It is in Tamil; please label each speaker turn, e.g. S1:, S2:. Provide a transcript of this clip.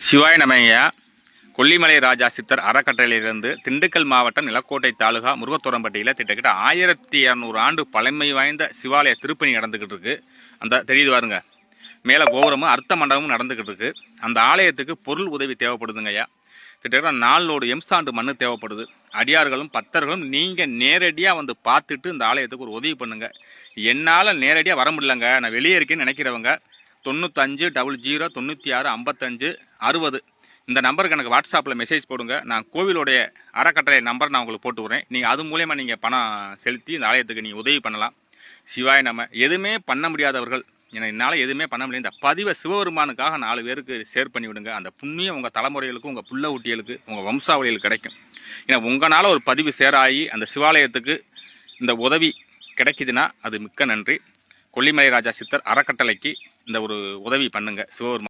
S1: சிவாய நமய்யா. கொல்லிமலை ராஜா சித்தர் அறக்கட்டளையிலிருந்து திண்டுக்கல் மாவட்டம் நிலக்கோட்டை தாலுகா முருகத்தோரம்பட்டியில் கிட்டத்தட்ட 1200 ஆண்டு பழமை வாய்ந்த சிவாலய திருப்பணி நடந்துக்கிட்டு இருக்கு. அந்த தெரியுது பாருங்க, மேலே கோபுரமும் அர்த்த மண்டபமும் நடந்துக்கிட்டு இருக்கு. அந்த ஆலயத்துக்கு பொருள் உதவி தேவைப்படுதுங்க ஐயா. கிட்டத்தட்ட 4 லோடு எம்சாண்டு மண்ணு தேவைப்படுது. அடியார்களும் பக்தர்களும் நீங்கள் நேரடியாக வந்து பார்த்துட்டு இந்த ஆலயத்துக்கு ஒரு உதவி பண்ணுங்க. என்னால் நேரடியாக வர முடியலங்க, நான் வெளியே இருக்கேன்னு நினைக்கிறவங்க 95 00 96 55 60 இந்த நம்பருக்கு எனக்கு வாட்ஸ்அப்பில் மெசேஜ் போடுங்க. நான் கோவிலுடைய அறக்கட்டளை நம்பர் நான் உங்களுக்கு போட்டு விட்றேன். நீங்கள் அது மூலயமா நீங்கள் பணம் செலுத்தி இந்த ஆலயத்துக்கு நீங்கள் உதவி பண்ணலாம். சிவாய நம்ம எதுவுமே பண்ண முடியாதவர்கள், என்னால் எதுவுமே பண்ண முடியாது, இந்த பதிவை சிவபெருமானுக்காக 4 பேருக்கு ஷேர் பண்ணி விடுங்க. அந்த புண்ணியம் உங்கள் தலைமுறைகளுக்கு, உங்கள் புள்ள ஊட்டிகளுக்கு, உங்கள் வம்சாவளிகளுக்கு கிடைக்கும். ஏன்னா உங்களால் ஒரு பதிவு சேராகி அந்த சிவாலயத்துக்கு இந்த உதவி கிடைக்குதுன்னா அது மிக்க நன்றி. கொல்லிமலை ராஜா சித்தர் அறக்கட்டளைக்கு இந்த ஒரு உதவி பண்ணுங்க சிவபெருமான்.